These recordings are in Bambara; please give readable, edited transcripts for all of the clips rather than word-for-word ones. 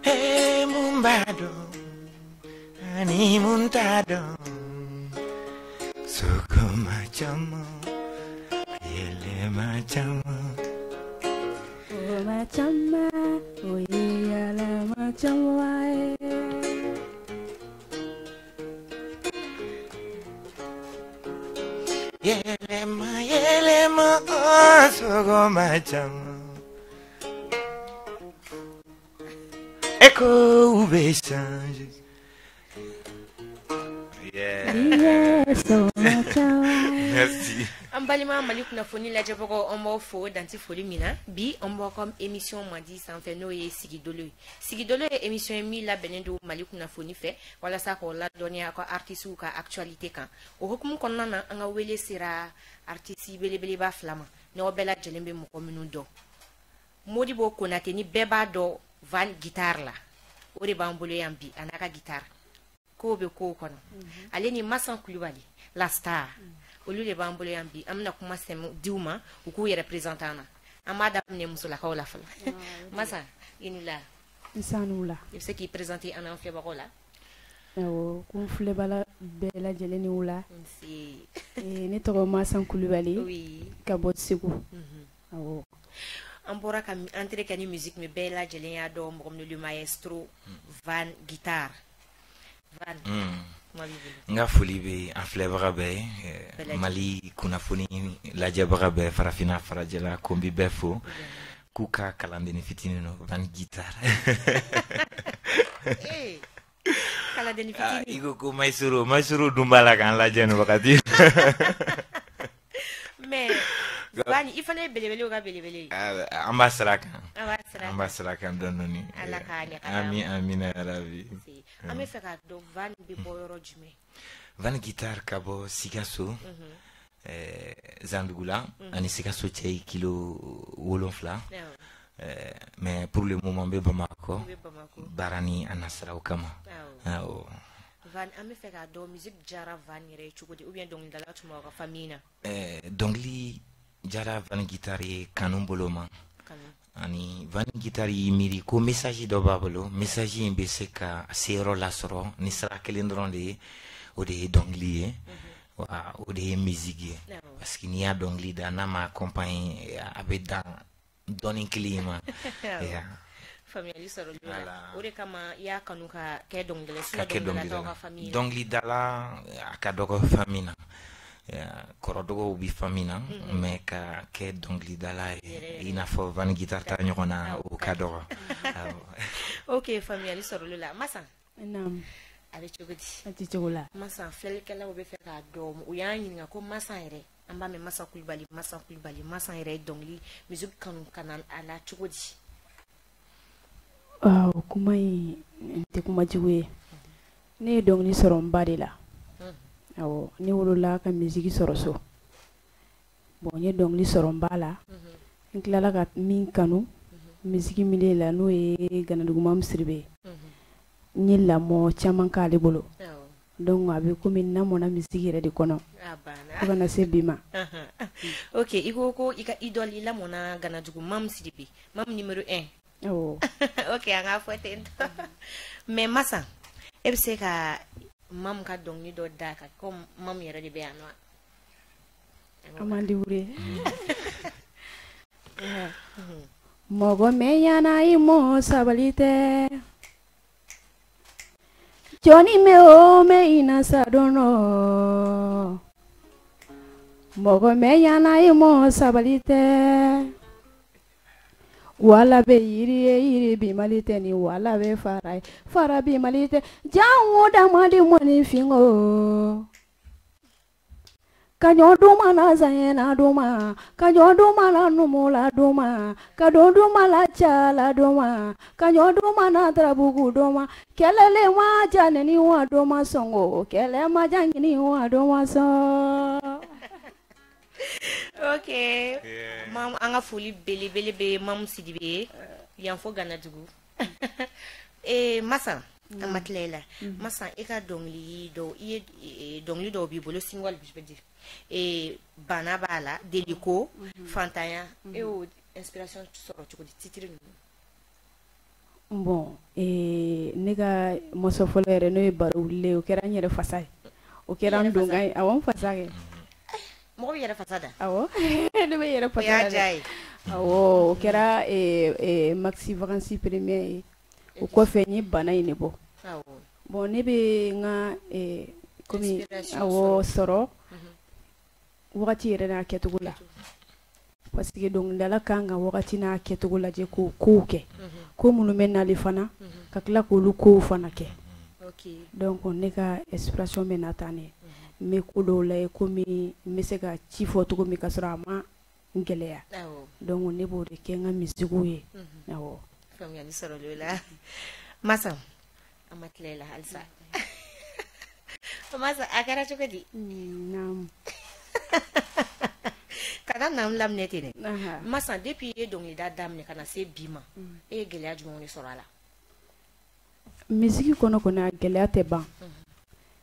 Hey mumbado, ani muntado, soko macamu, yele macamu. Oh macama, oh yala macama. Yele ma, soko macamu. Echo ube change. Yes, oh macama. Merci. Ambalima Malik na foni la jaboko ombo fo danti foli mina bi ombo comme émission mandi sans fait no e sigidolo e émission mi la benendo Malik na foni fait wala sa ko la donia ko artiste ka actualité kan o hukum kon nana anga wele sira artiste bele ba flama no bela jelembe mo ko minu do modi bo konate ni beba do van guitar la o de bambolo yambi anaka guitar ko be ko kono aleni masan kulubali la star olu le bambolo yambi amna kuma sem diuma uku ye representana amada ne musula kawla fala masa inula Insanula. il se qui présenter en enfant barola Awo kun filɛ bala bɛɛ lajɛlen ni wula. si Ne tɔgɔ Masan Kulubali oui ka bɔ Segu. Awɔ. an bɔra ka entrer ka ni musique mais bɛɛ lajɛlen y'a dɔn mɔgɔ min le maestro van guitar van Nga foli be an filɛbaga bɛɛ Mali kunnafoni lajɛbaga bɛɛ farafina farajɛla ko n bi bɛɛ fo k'u ka kalandeni fitinin no van guitar. kalandeni fitinin Iko ko maisuru dun b'a la k'an lajɛ nin wagati. mais van il fallait belebele ka belebele an b'a sira kan an b'a sira kan dɔɔni ala ka ɲɛ ami amina yarabi. an bɛ fɛ ka dɔn van bɛ bɔ yɔrɔ jumɛn van guitar ka bɔ Sikaso Zandugula ani Sikaso cɛ kilo 7 mais pour le moment be Bamako barani anasraw kama. van an bɛ fɛ ka dɔn musique jara van yɛrɛ cogo di ou bien dɔnkilidala tun b'aw ka famille na dɔnkili jara van guitar ye kanu bolo ma ani van guitar yi miiri ko message dɔ b'a bolo message in bɛ se ka seyɔrɔ lasɔrɔ ni sira kelen dɔrɔn de ye o de ye dɔnkili ye wa o de ye musique ye parce que n'i y'a dɔnkili da n'a ma accompagne a bɛ dan dɔɔni kelen ma faamuyali sɔrɔ la o de kama i y'a kanu ka kɛ dɔnkilidala ka kɛ dɔnkilidala ka famille na dɔnkilidala a ka dɔgɔ famille na kɔrɔdɔgɔw bi famille na mais ka kɛ dɔnkilidala ye i n'a fɔ van guitar ta ɲɔgɔn na o ka dɔgɔ. ok faamuyali sɔrɔ la Masan Naam. a bɛ cogo di A tɛ cogo la. Masan filɛlikɛlaw bɛ fɛ k'a dɔn u y'an ɲininka ko Masan yɛrɛ an b'a mɛn Masan Kulubali Masan yɛrɛ ye dɔnkili musique kanu ka na a la cogo di O kuma in n tɛ kuma jugu ye. Ne ye dɔnkili sɔrɔ n ba de la. Awɔ ne wolola ka musique sɔrɔ so. Bon n ye dɔnkili sɔrɔ n ba la. N tilala ka min kanu musique milieu la n'o ye Ganadugumamu Siribe ye. N ye lamɔ caman k'ale bolo. Donc a bɛ komi n lamɔnna musique yɛrɛ de kɔnɔ. Fo kana se bi ma. ok i ko i ka idole i lamɔnna Ganadugumamu Siribe Mamu numéro 1 Awɔ. ok an k'a fɔ ten tɔ mais Masan e bɛ se ka Mamu ka dɔnkili dɔ da kan ko Mamu yɛrɛ de bɛ yan nɔ A man débrouiller. Mɔgɔ mɛ ɲana i mɔ sabali tɛ. Jɔnni mɛ o mɛ i na sa dɔn nɔ. Mɔgɔ mɛ ɲana i mɔ sabali tɛ. Wala bɛ yiri ye yiri bi mali tɛ ni wala bɛ fara ye fara bi mali tɛ jango damadi mɔnifin o. Ka ɲɔ duma la zanyɛna duma ka ɲɔ duma la numu la duma ka don duma la ca la duma ka ɲɔ duma la tarabugu duma kɛlɛlen ma ja ni wa duma sɔngo kɛlɛ ma ja ni wa duma sɔn. ok Mamu an ka foli belebele bɛ Mamu Sidibe ye yan fɔ Ganadugu Masan an ma tila i la Masan e ka dɔnkili dɔw i ye dɔnkili dɔw b'i bolo single bi je peux dire bana b'a la deliko fantanya e y'o inspiration sɔrɔ cogo di titre ninnu bon ne ka mɔsɔ fɔlɔ yɛrɛ n'o ye baro wulilen o kɛra n yɛrɛ fasa ye o kɛra n donkan ye awɔ n fasa kɛ mɔgɔ bɛ yɛrɛ fasa da awɔ ne bɛ yɛrɛ o fasa y'a da diya ye awɔ o kɛra maxi vacances premier ye o kɔfɛ n ye bana in de bɔ awɔ bon ne bɛ n ka komi Inspiration awɔ sɔrɔ wagati yɛrɛ n'a kɛcogo la parce que dɔnkilidala kan ka wagati n'a kɛcogo lajɛ k'o kow kɛ ko minnu bɛ nali fana ka tila k'olu kow fana kɛ ok donc ne ka inspiration bɛ na tan ne n bɛ ko dɔw layɛ komi n bɛ se ka ci fɔ cogo min ka sɔrɔ a ma n gɛlɛya awɔ donc ne b'o de kɛ n ka musique ye awɔ faamuyali sɔrɔla o la masa an ma tila i la halisa masa a kɛra cogo di naam kana na n laminɛ ten dɛ aha masa depuis i ye dɔnkilida daminɛ ka na se bi ma e ye gɛlɛya jumɛnw de sɔrɔ a la musique kɔnɔ kɔni a gɛlɛya tɛ ban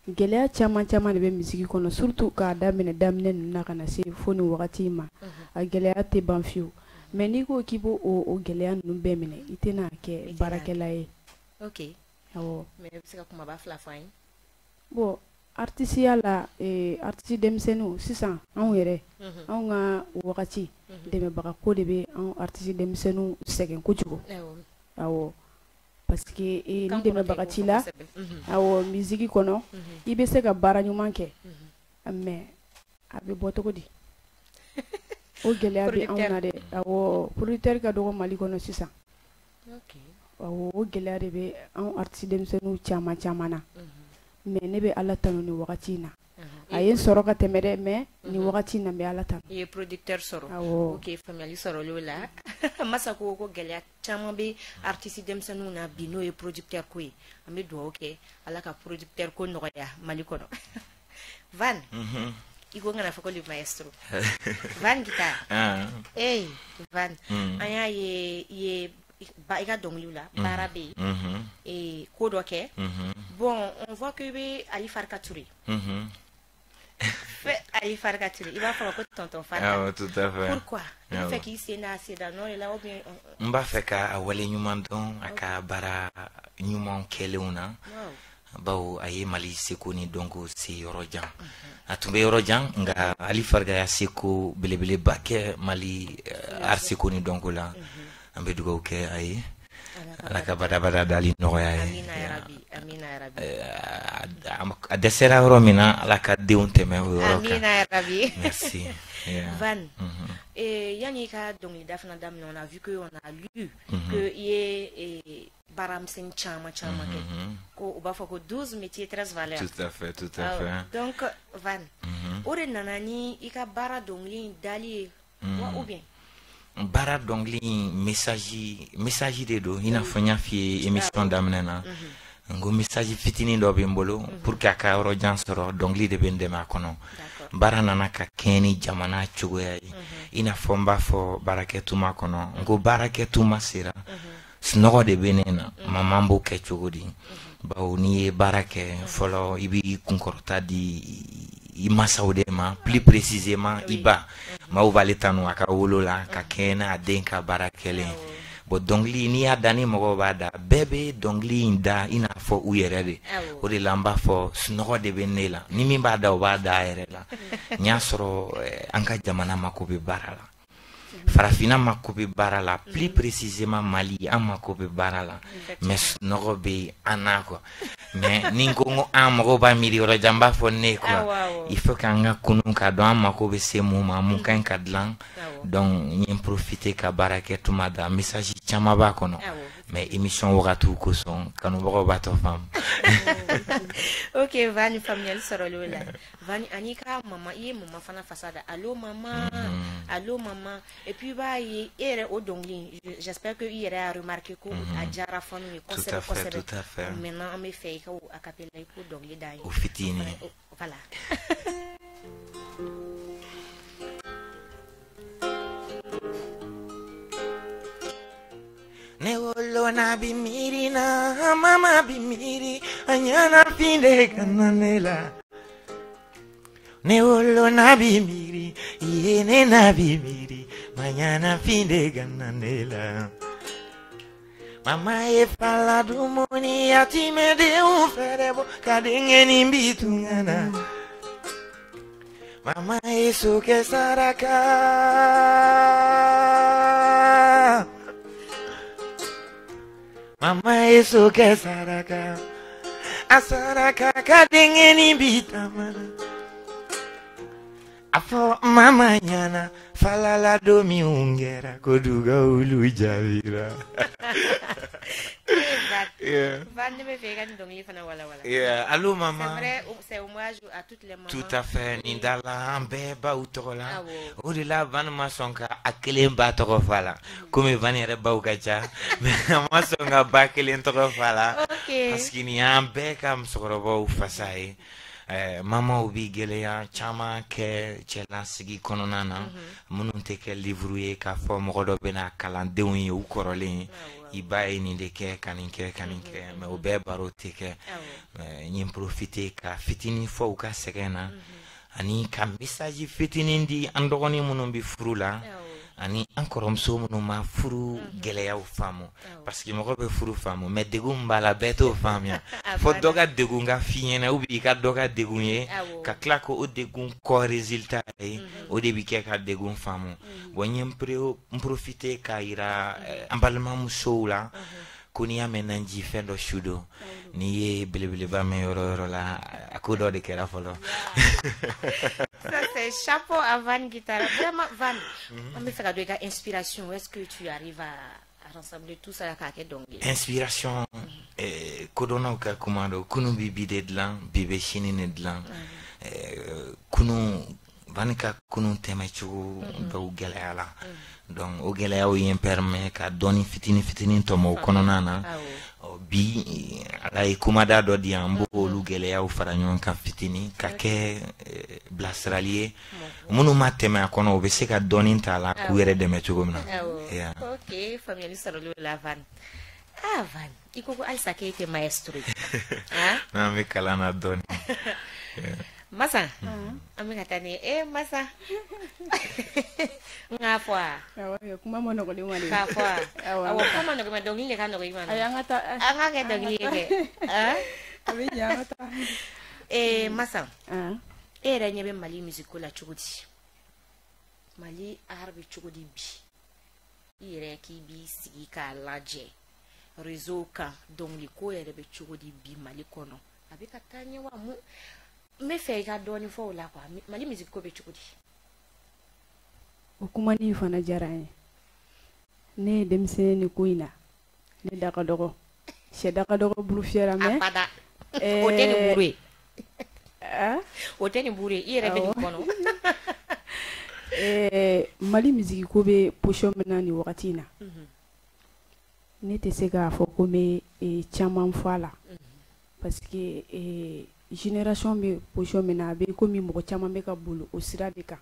gɛlɛya caman caman de bɛ musique kɔnɔ surtout k'a daminɛ daminɛ ninnu na ka na se fo nin wagati in ma a gɛlɛya tɛ ban fiyewu mais n'i ko k'i b'o o gɛlɛya ninnu bɛɛ minɛ i tɛna kɛ baarakɛla ye ok awɔ mais i bɛ se ka kumaba fila fɔ an ye bon artisiya la artiste denmisɛnninw sisan anw yɛrɛ anw ka wagati dɛmɛbaga ko de bɛ anw artiste denmisɛnninw sɛgɛn kojugu awɔ parce que ni dɛmɛbaga t'i la awɔ musique kɔnɔ i bɛ se ka baara ɲuman kɛ mais a bɛ bɔ cogo di o gɛlɛya bɛ anw na dɛ awɔ producteur ka dɔgɔ Mali kɔnɔ sisan awɔ o gɛlɛya de bɛ anw artiste denmisɛnninw caman caman na mais ne bɛ Ala tanu nin wagati in na a ye n sɔrɔ ka tɛmɛ dɛ mais nin wagati in na n bɛ Ala tanu i ye producteur sɔrɔ awɔ ok faamuyali sɔrɔla o la masa ko gɛlɛya caman bɛ artiste denmisɛnninw na bi n'o ye producteur ko ye an bɛ dugawu kɛ Ala ka producteur ko nɔgɔya Mali kɔnɔ Van i ko n kana fɔ ko le maestro Van Guitar Van an y'a ye i ye i ka dɔnkiliw la baara bɛ yen ko dɔ kɛ bon on voit que i bɛ Ali Farka Touré Ali Farka Touré i b'a fɔ ko tonton Farka tout à fait pourquoi i bɛ fɛ k'i sen da a sen da nɔ de la ou bien n b'a fɛ ka wale ɲuman dɔn a ka baara ɲuman kɛlenw na bawo a ye Mali seko ni dɔnko se yɔrɔ jan a tun bɛ yɔrɔ jan nka Ali Farka y'a seko belebeleba kɛ Mali art seko ni dɔnko la an bɛ dugawu kɛ a ye Ala ka badabada dali nɔgɔya ye amina yarabi a dɛsɛra yɔrɔ min na Ala ka denw tɛmɛ o yɔrɔ kan amina yarabi merci Van yani i ka dɔnkilida fana daminɛ on a vu que on a lu que i ye baaramisɛn caman caman kɛ ko u b'a fɔ ko 12 métiers 13 valeurs tout à fait donc Van o de nana ni i ka baara dɔnkili in dali ye wa ou bien baara dɔnkili message de don i n'a fɔ n y'a f'i ye émission daminɛ na n ko message fitinin dɔ bɛ n bolo pour que a ka yɔrɔ jan sɔrɔ dɔnkili de bɛ n dɛmɛ a kɔnɔ baara nana ka kɛɲɛ ni jamana cogoya ye i n'a fɔ n b'a fɔ baarakɛtuma kɔnɔ n ko baarakɛtuma sera sunɔgɔ de bɛ ne na mama b'o kɛ cogo di bawo n'i ye baara kɛ fɔlɔ i b'i kunkɔrɔta di i masaw de ma plus précisément i ba maaw b'ale tanu a ka wolo la ka kɛɲɛ n'a den ka baara kɛlen bon dɔnkili n'i y'a da ni mɔgɔw b'a da bɛɛ bɛ dɔnkili in da i n'a fɔ u yɛrɛ de o de la n b'a fɔ sunɔgɔ de bɛ ne la ni min b'a da o b'a da a yɛrɛ la n y'a sɔrɔ an ka jamana mako bɛ baara la farafina mako bɛ baara la plus précisément Mali an mako bɛ baara la mais sunɔgɔ bɛ an na quoi mais ni n ko n ko an mɔgɔw b'a miiri yɔrɔ jan n b'a fɔ ne quoi il faut k'an ka kunun k'a dɔn an mako bɛ se mun ma mun ka ɲi ka dilan donc n ye profiter ka baara kɛ tuma da message caman b'a kɔnɔ mais émission wagatiw kosɔn kanubagaw b'a tɔ faamu ok Van faamuyali sɔrɔla o la Van ani ka mama i ye mama fana fasa da allo mama et puis b'a ye e yɛrɛ o dɔnkili j'espère que i yɛrɛ y'a remarqué ko a diyara fanu ye kosɛbɛ kosɛbɛ maintenant an bɛ fɛ i ka a capella i k'o dɔnkili da ye o fitinin voilà ne wolo na bimiri na mama bimiri anyana pinde kananela ne wolo na bimiri yene na bimiri manyana pinde kananela Mama e fala do moni ati me de un ferebo kadengeni bitungana. Mama e so que saraka. Mama e so que saraka. Asaraka kadengeni bitamana. Afo mama nyana falala domi ungera koduga ulu javira. Yeah, allô maman. C'est vrai, c'est hommage à toutes les mamans. Tout à fait, Nindala, Mbeba ou Tola. Au-delà, Vanma Sonka, Akelim Batorofala. Comme Vanere Baugaja, mais Masonga Bakelin Torofala. Parce qu'il y a un bec à Msorobo ou Fasaï. Mama ubi geleya chama ke chela sigi kononana mununte ke livruye ka fo mogodo bena kalan dewi u korole ibaye ni de ke kaninke me obe barote ke nyim profiter ka fitini fo ka segena ani ka message fitini ndi andogoni munumbi furula ani encore mso munuma furu geleya u famo parce que mogobe furu famo mais degum bala beto famia fo doga degunga fiena ubi ka doga degunye ka klako o degun ko résultat o debi ke ka degun famo wonyem profiter ka ira ambalma musoula kuni amenanji fendo shudo ni ye belebele ba me yoro la akudo de kera folo. Ça c'est chapeau à Van Guitare. Vraiment Van, on me fait de inspiration. Est-ce que tu arrives à rassembler tout ça à dongi? Inspiration kodona ka komando kunu bibi de dlan bibe shinine dlan kunu vanika kunu temechu do gelala. Donc o gelaya o yen permet ka doni fitini tomo kononana bi ala e kumada do di ambo lu gelaya o faranyon ka fitini ka ke blasralier munu mateme akono be se ka doni tala ku yere de metugomna. Yeah. OK, famille sarolo la Van. Ah Van, iko ko alsa ke te maestro. Ah? Na me kalana doni. Masa, ami katani masa. Ngapwa. Awa yo kuma mono ko limali. Kapwa. Awa kuma no ko dongi le kano ko imana. Ayangata. Anga ke dongi ke. Ah? Abi yangata. Masa. Era nyebe Mali musical chugudi. Mali arbi chugudi bi. Ire ki bi sigi ka laje. Réseau ka dongi ko ere be chugudi bi Mali kono. Abi katanya wa mu me fe ga doni fo la kwa Mali music ko be chukudi o kuma ni fana jaranye ne demse ni kuina ne daga dogo she daga dogo bulu fiera me apada o teni bure o teni bure ire be kono Mali music ko be position mena ni wakati na ne te se ga fo ko me chama mfala parce que génération be position mena be ko mi mo chama be ka bulu o sira de ka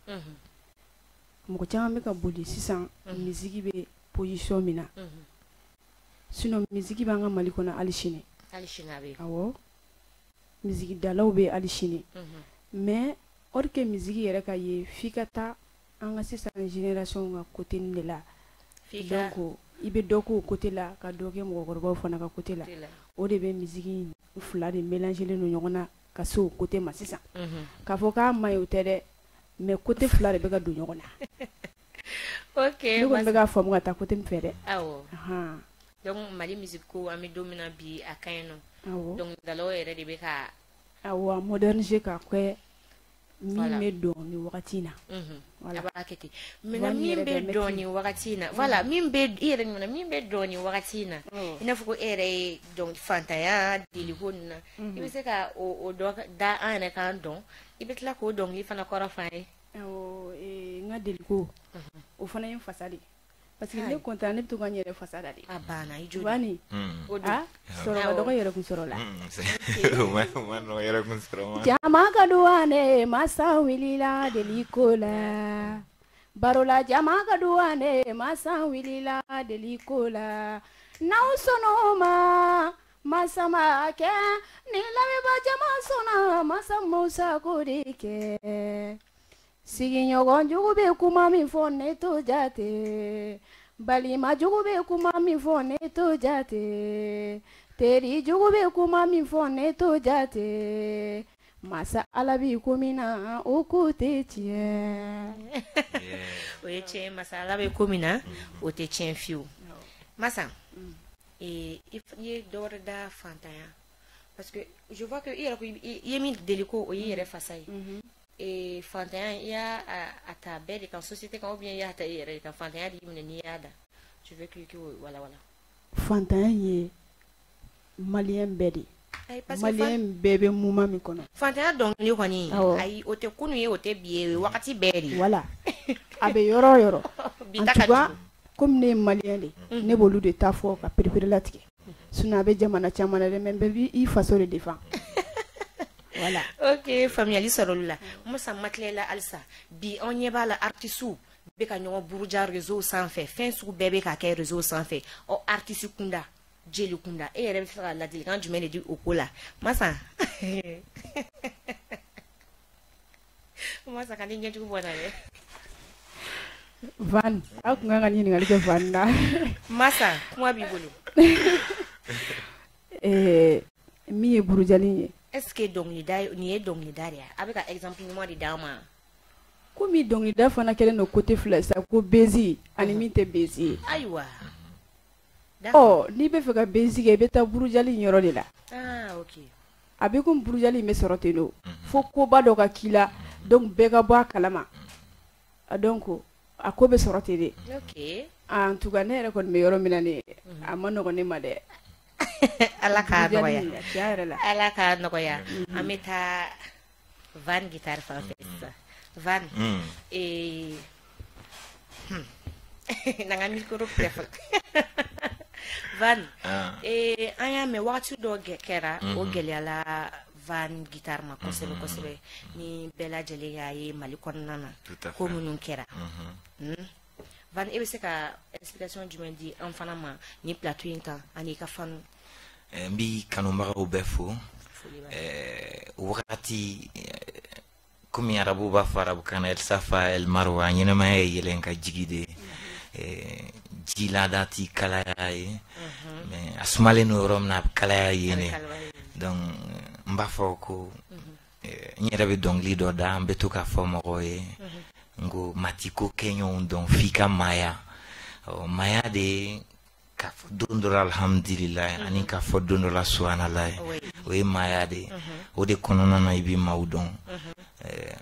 mo chama be ka bulu sisan musique be position mena sinon musique ba nga Mali kona alishine be awo musique dalaw be alishine mais or que musique yere ka ye fikata anga sisan génération nga côté de la donc ibe doko côté la ka doke mo gorba fana ka côté la o de be musique fula de mélanger le nyona ka so côté masisa ka foka mayo tede mais côté fula de be ka do nyona. OK, ko be ka fam ta côté mfere awo donc Mali musique ko ami domina bi akayno donc dalo ere de be ka awo moderniser ka kwe mi me do ni wakati na voilà baketi mina mimbe do ni wakati na voilà mimbe ere ni mimbe do ni wakati na ina fuko ere donc fanta ya dilihonna ibe se ka o do da ana kan don ibe tla ko don li fana kora fay o nga deliko o fana yin fasali parce que ne content ne to gagner de fasada de abana ijo bani soro ga dogo yere kun soro la no yere kun soro jama ga duane masa wilila deliko la barola jama ga duane masa wilila deliko la na usonoma masa ma ke ni lawe ba jama sona masa musa kodike sigi nyogon jugu be kuma mi fonne to jate balima jugu be kuma min fɔ ne to jate teri jugu be kuma min fɔ ne to jate masa ala b'i ko min na o ko tɛ tiɲɛ. O ye tiɲɛ masa ala bɛ ko min na o tɛ tiɲɛ fiyewu. Masa i ye dɔ wɛrɛ da fantanya parce que je vois que i yɛrɛ ko i ye min deli ko o y'i yɛrɛ fasa ye. Fantanya i y'a ta bɛɛ de kan société kan ou bien i y'a ta i yɛrɛ de kan fantanya de y'i minɛ n'i y'a da. Tu veux que wala wala. Fantanya ye maliyɛn bɛɛ de. Maliyɛn bɛɛ bɛ mouvement min kɔnɔ. Fantanya dɔnkili kɔni ayi o tɛ kunu ye o tɛ bi ye wagati bɛɛ de. Voilà a bɛ yɔrɔ o yɔrɔ. En tout cas comme ne ye maliyɛn de ne b'olu de ta fɔ ka peripere latigɛ sinon a bɛ jamana caman na dɛ mais bɛɛ b'i faso de défend. Voilà. Ok faamuyali sɔrɔ olu la. Musa Matilɛ la halisa bi anw ɲɛ b'a la artiste bɛ ka ɲɔgɔn buruja réseau sanfɛ fɛn sugu bɛɛ bɛ ka kɛ réseau sanfɛ ɔ artiste kunda jeli kunda e yɛrɛ bɛ fɛ ka ladilikan jumɛn de di o ko la Masa. Masa ka ni ɲɛjugu bɔ na dɛ. Van aw kun kan ka ɲininkali kɛ Van na. Masa kuma b'i bolo. Min ye burujali ye. Est-ce que dɔnkilida nin ye dɔnkilida de ye a bɛ ka exemple ɲuman de d'an ma. Komi dɔnkilida fana kɛlen don côté fila sa ko bezi ani min tɛ bezi ye. Ayiwa. N'i bɛ fɛ ka bezi kɛ i bɛ taa burujali yɔrɔ de la. Ok. A bɛ komi burujali in bɛ sɔrɔ ten don fo koba dɔ ka k'i la donc bɛɛ ka bɔ a kalama donc a ko bɛ sɔrɔ ten de. Ok. En tout cas ne yɛrɛ kɔni bɛ yɔrɔ min na ne a ma nɔgɔn ne ma dɛ. Ala k'a nɔgɔya. Ala k'a nɔgɔya. An bɛ taa Van guitare fan fɛ sisan. Van nanga micro préféré. Van an y'a mɛn wagati dɔ kɛra o gɛlɛyala Van guitare ma kosɛbɛ kosɛbɛ ni bɛɛ lajɛlen y'a ye Mali kɔnɔna na ko minnu kɛra. Van e bɛ se ka explication jumɛn di an fana ma ni plateau in kan ani ka fanu. N bi kanubagaw bɛɛ fo wagati komi arabu b'a fɔ arabukan na el safa el marwa ɲɛnɛmaya ye yɛlɛn ka jigi de ji laada ti kalaya ye mais a sumalen no yɔrɔ min na a bɛ kalaya yen donc n b'a fɔ ko n yɛrɛ bɛ dɔnkili dɔ da n bɛ to k'a fɔ mɔgɔw ye n ko mati ko kɛɲɛw dɔn f'i ka maya maya de k'a fɔ don dɔ la alhamdulilayi ani k'a fɔ don dɔ la subhanalayi o ye maya de o de kɔnɔna na i bɛ maaw dɔn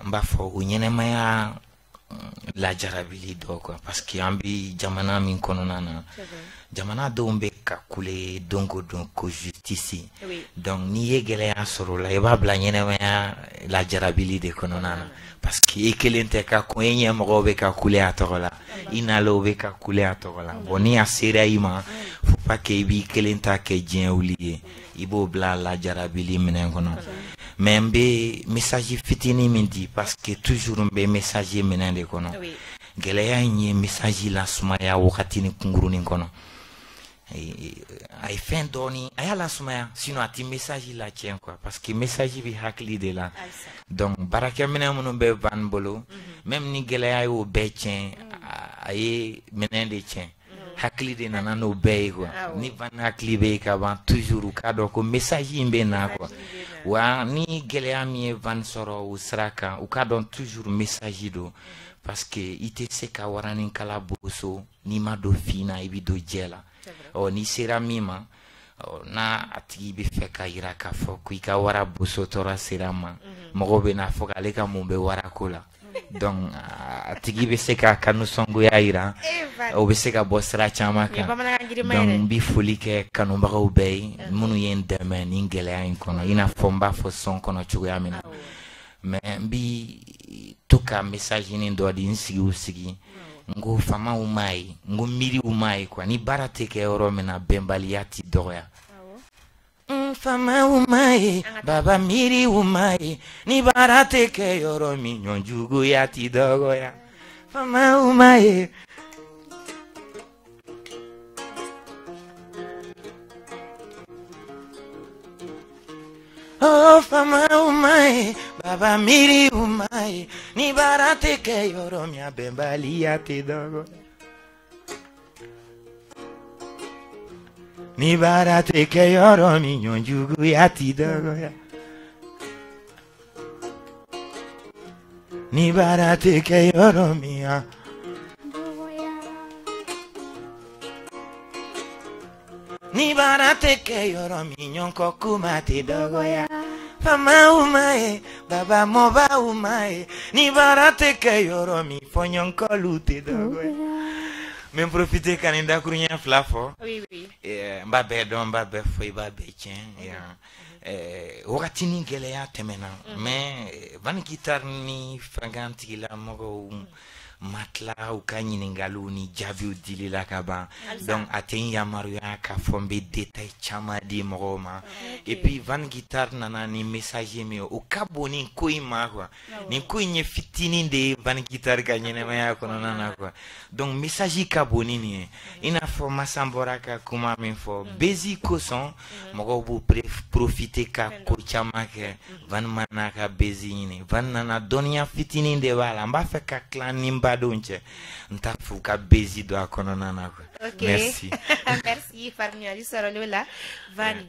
n b'a fɔ o ɲɛnɛmaya lajarabili dɔ quoi parce que an bɛ jamana min kɔnɔna na jamana dɔw bɛ ka kule don o don ko justice donc n'i ye gɛlɛya sɔrɔ o la i b'a bila ɲɛnɛmaya lajarabili de kɔnɔna na parce que i kelen tɛ ka kun e ɲɛmɔgɔw bɛ ka kule a tɔgɔ la i nalaw bɛ ka kule a tɔgɔ la bon ni a sera i ma faut pas que i b'i kelen ta kɛ diɲɛ wuli ye i b'o bila lajarabili minɛn kɔnɔ mais n bɛ message fitinin min di parce que toujours n bɛ message minɛn de kɔnɔ gɛlɛya in ye message lasumaya wagati ni kunkurunin kɔnɔ a ye fɛn dɔɔni a y'a lasumaya sinon a tɛ message latiɲɛ quoi parce que message bɛ hakili de la donc baarakɛminɛn minnu bɛ Van bolo même ni gɛlɛya y'o bɛɛ tiɲɛ a ye minɛn de tiɲɛ hakili de nana n'o bɛɛ ye quoi ni Van hakili bɛ yen ka ban toujours u k'a dɔn ko message in bɛ na quoi wa ni gɛlɛya min ye Van sɔrɔ o sira kan u k'a dɔn toujours message don parce que i tɛ se ka waranin kala boso n'i ma don fin na i bɛ don jɛ la n'i sera min ma n'a a tigi bɛ fɛ ka yira k'a fɔ ko i ka wara bosotɔra sera ma mɔgɔw bɛ n'a fɔ k'ale ka mun bɛ warako la donc a tigi bɛ se ka kanu sɔngoya yira o bɛ se ka bɔ sira caman kan donc n bɛ foli kɛ kanubagaw bɛɛ ye minnu ye n dɛmɛ nin gɛlɛya in kɔnɔ i n'a fɔ n b'a fɔ sɔn kɔnɔ cogoya min na mais n bɛ to ka message nin dɔ di n sigi n ko famaw m'a ye n ko miiriw m'a ye quoi ni baara tɛ kɛ yɔrɔ min na bɛnbaliya ti dɔgɔya famaw m'a ye baba miiriw m'a ye ni baara tɛ kɛ yɔrɔ min ɲɔjuguya ti dɔgɔya famaw m'a ye oh famaw m'a ye baba miiriw m'a ye ni baara tɛ kɛ yɔrɔ min bɛnbaliya ti dɔgɔya ni barate ke yoro mi nyonjugu ya ti dogoya ni barate ke yoro mi ya ni barate ke yoro mi nyonko kumate dogoya Fama umae, baba moba umae, ni barate ke yoro mi fonyonko lute dogoya. Men profite kanenda kurunya flafo. Oui, oui. Mbabe don mbabe foi babe chen. Wakati ni gele ya temena. Mais van guitar ni franganti la mogo matla ou kanyi ningalu ni jabi dili la kaba. Donc aten ya maruya ka fombe détail chama di moroma. Et puis van guitar nana ni message mi o kabo ni koi ma quoi. Ni koi nye fitini de van guitar kanyene maya kono nana quoi. Donc message kabo ni ni ina fo masambora ka kuma min fo bezi ko son mogo bu profiter ka ko chama ke van manaka bezi ni van nana donia fitini de wala mba fe ka clan nimba donche nta fu ka bezi do akono nana ko. Merci. Merci Farmiali Sarolola. Vani.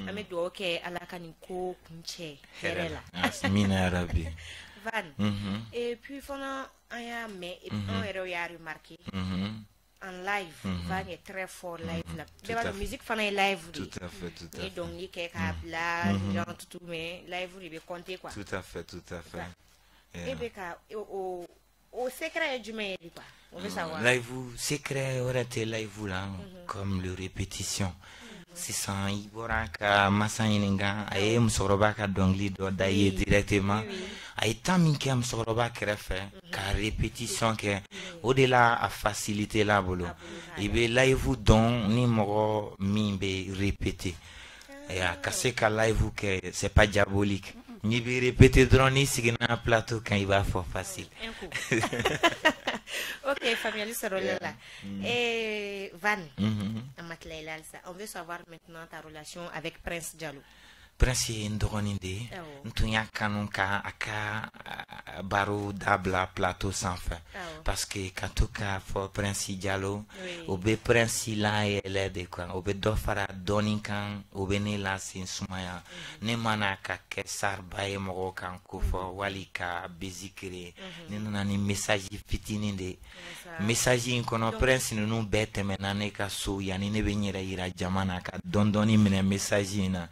Ame do ke alaka ni ko kunche herela. Mina rabi. Vani. Et puis fona aya mais et on a remarqué. En live, Vani est très fort live là. La musique fana live. Tout à fait, tout à fait. Et donc il y a là, genre tout mais live il est compter quoi. Tout à fait, tout à fait. Et beka au secret du meilleur quoi. On veut savoir. Live secret aurait été live là comme le répétition. Si ça iboraka masayininga aye musoroba ka dongli do daye directement ay taminke musoroba krefe ka répétition ke au-delà a faciliter la bolo et be live don ni moro mimbe répéter et a casser ka live que c'est pas diabolique ni be répéter drone ni signa plateau quand il va fort facile. Ok, Famiali Sarolola. Et Van, on veut savoir maintenant ta relation avec Prince Diallo. Prince Ndoroninde, Ntunya Kanunka aka baro dabla plateau sans fin. Parce que katuka for Prince Diallo, obe Prince la ele de quoi, obe dofara doninkan, obe ne la sin sumaya, ne manaka ke sarba e moro kan kufo walika bezikire, ne nani message fitininde. Message inkono Prince nunu bete menane ka so yani ne benyera ira jamana ka dondoni mene message na.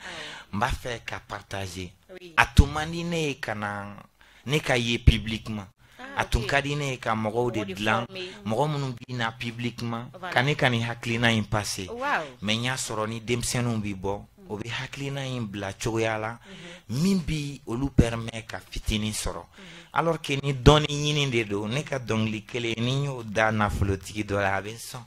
Mba fait qu'à partager. À tout mandine kana ne ka ye publiquement. À tout kadine ka mogo de blanc, mogo munu bina publiquement. Kane kani haklina in passé. Mais nya soroni demsenu bibo, obi haklina in bla choyala, mimbi olu permet ka fitini soro. Alors que ni doni yini de do, ne ka dongli kele ni da na flotiki do la benson.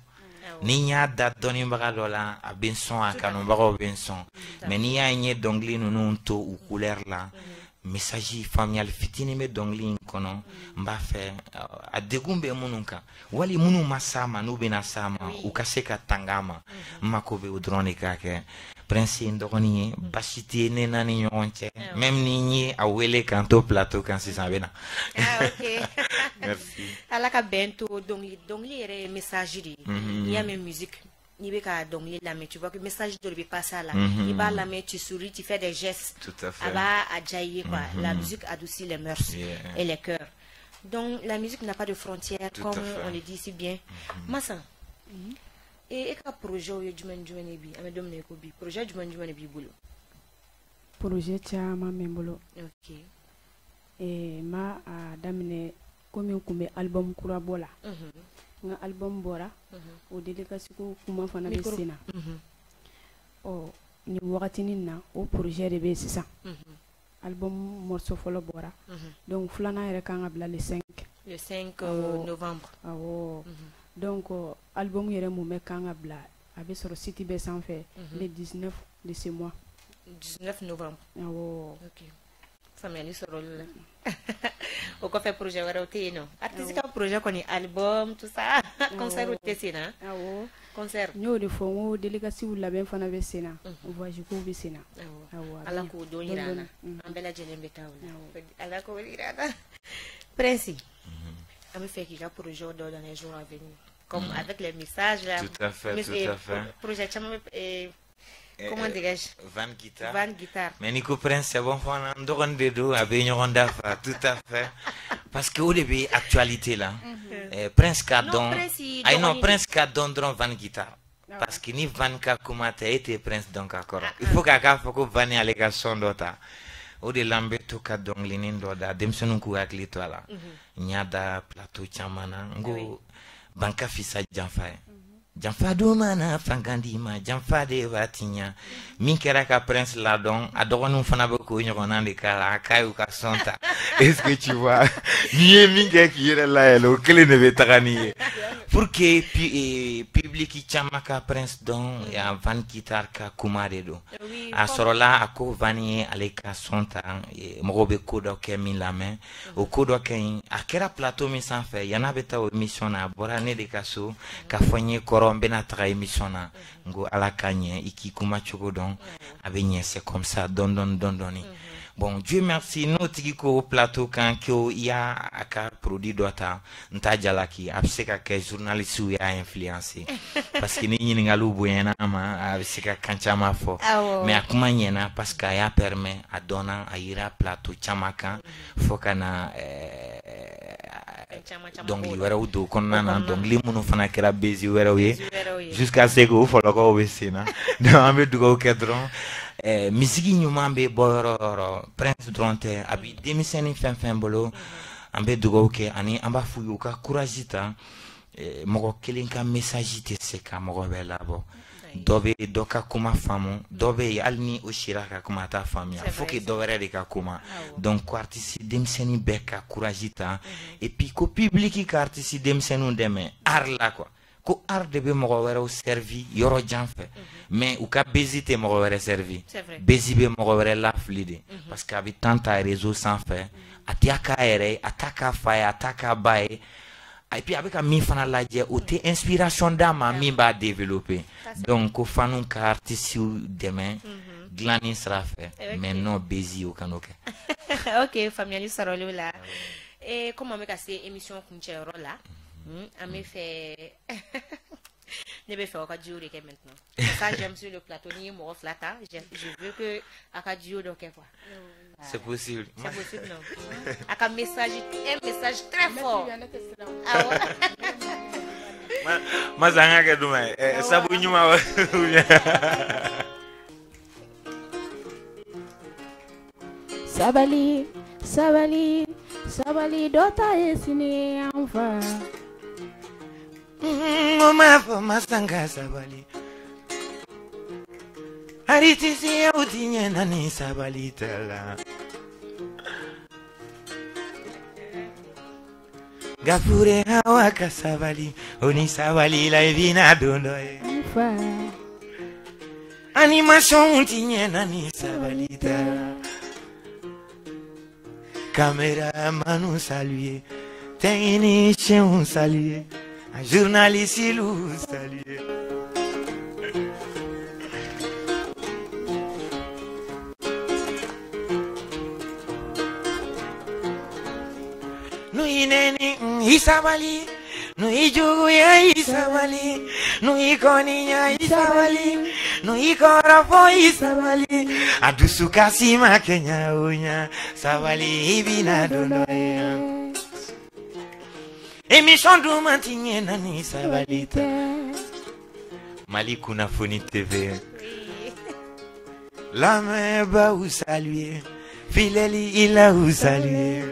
Ni ya da doni baga dola a benson a kanu baga benson mais ni ya nye dongli nunu to u couleur la message familial fitini me dongli kono mba fe a degumbe mununka wali munu masama nu bina sama u kaseka tangama makobe u drone kake Prince Ndoroni bashiti ne nani yonche même ni ni a wele kanto plateau kan si sabena. Ok. Merci. Alaka bento dongli ere messagerie. Il y a même musique. Il y a dongli la mais tu vois que message de lui passe là. Il va la mais tu souris, tu fais des gestes. Tout à fait. Aba ajaye quoi. La musique adoucit les mœurs et les cœurs. Donc la musique n'a pas de frontières comme on le dit si bien. Massa. Et quel projet au juman bi amedom ne ko bi projet juman bi bolo projet chama membolo. Ok. Et ma a damine comme kumbe album kura bola nga album bora o delikasi ko kuma fana be sina o ni wakati ni na o projet de be sisa album morceau folo bora donc flana yere kan abla le 5 novembre donc album yere mu me kan abla abe sur site be sans fait le 19 de ce mois 19 novembre. Ok. Famille sur le. Au fait projet wara ote no. Artistique projet koni album tout ça. Concert ote sina. Concert. Nyo de fo délégation ou la ben fana be sina. Voyage ko be sina. Ala ko do irana. Ambela jelembe taw. Ala ko irana. Prince. Ami fait qu'il a projet dans les jours à venir. comme avec les messages. Tout à fait, tout à fait. Projet, comment dirais-je? Van guitare. Mais Nico Prince, c'est bon, on doit tout à fait. Parce que au début, actualité là, Prince Cardon, Prince Cardon drone Van guitare. Parce que ni Van Kakumate était Prince donc encore. Il faut qu'à Van aller à son d'ota. Au de lambeto Cardon linin doda, demsonu kuak litoala. Nyada plateau chamana, ngo banka fisa janfa. Janfa dumana fangandima janfa de vatinya min kera ka Prince la don adoronu fana be ko nyona de kala kayu ka sonta. Est-ce que tu vois ni minga ki yere la elo kele ne be tagani pour que public chamaka Prince don ya Van guitar ka kumare do a sorola ako vani ale ka sonta mo be ko do ke min la main o ko do ke akera plateau mi sans fait yana beta émission na borane de kaso ka fonye koro mbena tra émission na ngo ala kanye iki kuma choko don abenye c'est comme ça don doni. Bon, Dieu merci, nous tiko plateau quand il y a un produit d'ota, ntajalaki, abseka que journaliste ou a influencé. Parce que ni n'galu boyena ma, abseka kanchama fo. Mais akuma nyena parce qu'il y a permis à donner à ira plateau chamaka, fokana donc il y aura do konana donc les monu fana kera bezi wera we jusqu'à ce que vous follow ko wesina. Donc ambe dugo kedron. Misiki nyuma be bororo Prince Dronte abi demiseni fen bolo ambe dugo ke ani amba fuyu ka couragita mogo kelinka message te seka mogo belabo dobe doka kuma famu dobe alni oshiraka kuma ta famia foke dovere de ka kuma donc artiste demiseni beka couragita et puis ko public ka artiste demisenu deme arla quoi ko arde be mogo wera servi yoro janfe mais ou ka bezite mogo wera servi bezibe mogo wera la flide parce que abi tanta réseau sans fait atiaka ere ataka faye ataka bae et puis avec mi fana la je ou te inspiration dama mi ba développer donc ko fanu ka artiste demain glani sera fait mais non bezi au kanoke. OK famille sarolo là et comment me casser émission kunchero là à me fait ne be faire aucun que maintenant ça j'aime sur le plateau ni mo flata je veux que akadio donc quoi c'est possible non un message très fort mazanga ke duma sabu nyuma sabali dota esini amfa Mama masanga sabali Ariti si autinye nani sabali tala Gafure hawaka sabali Oni sabali la evina dondo Animation autinye nani sabali tala Caméra manu saluer Technicien saluer un journaliste il vous salue. Nous ineni isabali, nous ijugu ya isabali, nous ikoni ya isabali, nous ikorafo isabali. Adusu kasima Kenya unya, sabali ibina donoya. Émission du matin nani sabalita Mali Kunafoni TV La main va vous saluer Fileli il a vous saluer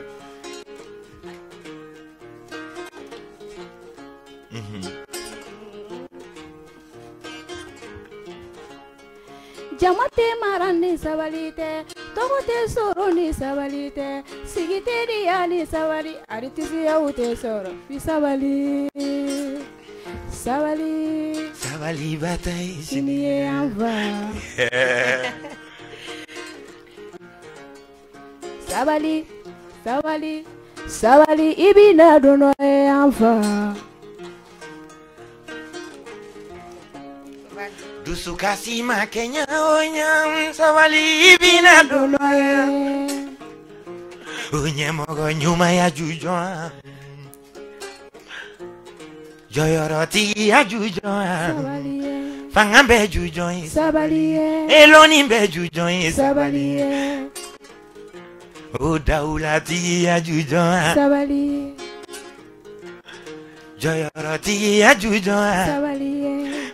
Jamate marani sabalite Togote soro ni sabalite Sigite ni sabali Aritisi ya ute soro Fi sabali Sabali bataille Siniye anva Sabali ibina dono e anva Dusu kasima Kenya onya sabali ibina dono Unye mogo nyuma ya jujon joyoroti ajujoa Sabaliye. fangambe jujoin Sabaliye. eloni be jujoin Sabaliye. o daulati ajujoa Sabaliye. joyoroti ajujoa Sabaliye.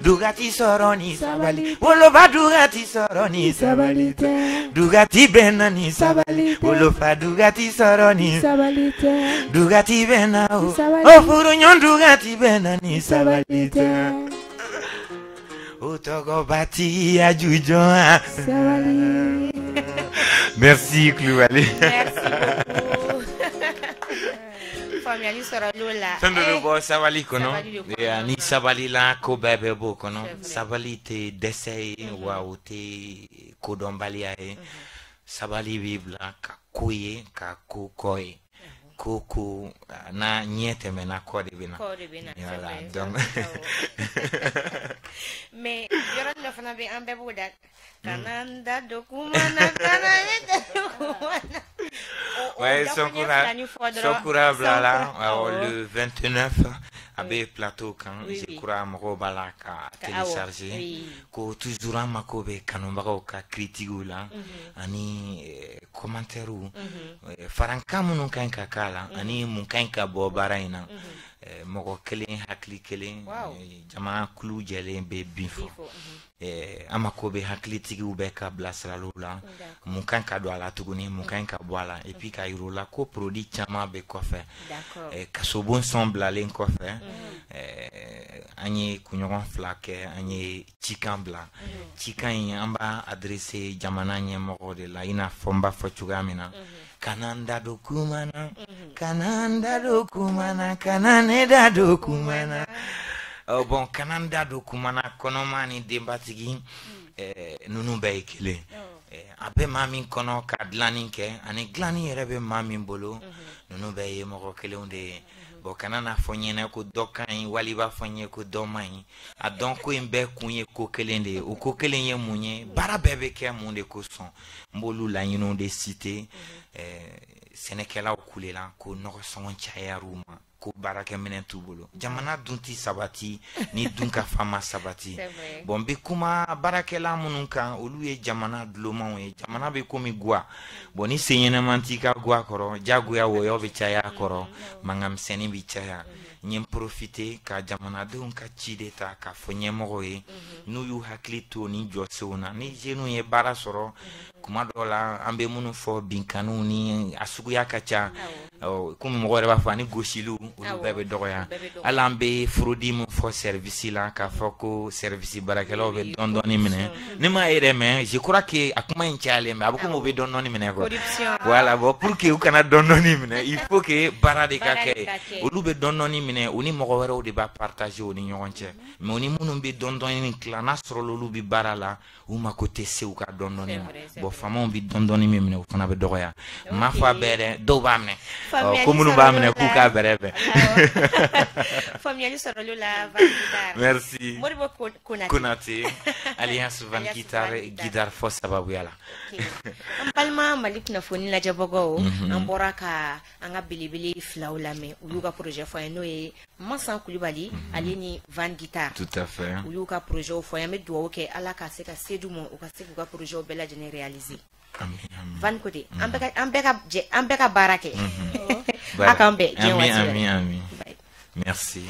dugati soroni sabali Sabali. woloba dugati soroni Sabalite. dugati benani sabali Sabalite. wolofa dugati soroni Sabalite. dugati bena o Sabali. o furunyon dugati benani sabalite Sabalite. o togo bati ajujoa. Sabali. Merci Clouali. Merci beaucoup. Famille sera lola. Tandoro bo sabali kono. Sabali le kono. Ya ni sabali la ko bebe bo kono. C'est vrai. Sabali te desay wa o te ko dombali ay. Sabali bibla ka koye ka ko koye. Koko na nyete me na kode bina. Kode bina, c'est Voilà, vrai. donc Mais yoron no fana be ambe bodak. Kananda dokumana kananda dokumana. Ouais, Sokura Blala, le 29, avec plateau quand Oui, j'ai oui. couru à Morobala à télécharger, oui. que toujours à Makobe, Kanumaro, ka critique là, ani commentaire ou, Farankamu nunkanka kala, ani munkanka bobaraina, Moko Kelen, Hakli Kelen, Wow. Jama Klu Jelen, Bifo. Bifo. Amakobe hakili tigi ubeka blasra lula mukan ka do ala tuguni mukan ka bo ala et puis ka yirula ko produit chama be kofe kasobon semble len kofe anye kunyogon flake anye chikan bla chikan amba adressé jamana nye mo de la ina fomba fo chugamina kananda dokumana kananda dokumana kananeda dokumana. Oh bon, kananda dokumana konomani dembatigi nunu be kele abe mami kono ka glani ke ani glani rebe mami bolo nunu be ye mo kele onde bo kanana fonyena ko dokan wali ba fonye ko domai a donc ko imbe kunye ko kelende o ko kelenye munye bara bebe ke munde ko son mbolu la yino de cité senekela okulela ko no son chaya ruma ko baraka minen tubolo jamana dunti sabati ni dunka fama sabati bon be kuma barakela mununka olu ye jamana dloman ye jamana be komi gwa bon ni senyena mantika gwa koro jagu ya wo yo be chaya koro mangam seni bi chaya nyem profiter ka jamana dunka chideta ka fonye mogo ye nu yu hakli to ni josona ni jenu ye bara soro kuma dola ambe munu fo binkanu ni asugu ya kacha comme mo gore ba fani goshilu ulu bebe doya alambe frodi mu fo service la ka foko service barakelo be dondoni mine ni ma ere me je crois que akuma inchale me abuko mo be dondoni mine ko voilà bon pour que ukana dondoni mine il faut que barade ka ke ulu be dondoni mine oni mo gore o de ba partager oni nyonche mais oni munu be dondoni ni klana soro lulu bi barala ou ma côté se u ka dondoni bon famon bi dondoni mine o fana be doya ma fa bere do bamne comme nous bamne ku ka berebe. Famille sera lola Van Guitar. Merci. Moribo Konate. Alliance Van Guitar Guitar Force sababu yala. Palma Malik na foni la jabogo ambora ka anga bilibili flaula me uluka projet fo no e Mansan Coulibaly alini Van Guitar. Tout à fait. Uluka projet fo ya me do ke ala ka se ka sedumo o ka se ka projet o bela jene réaliser. Van côté ambeka barake. Akambe ami. Merci.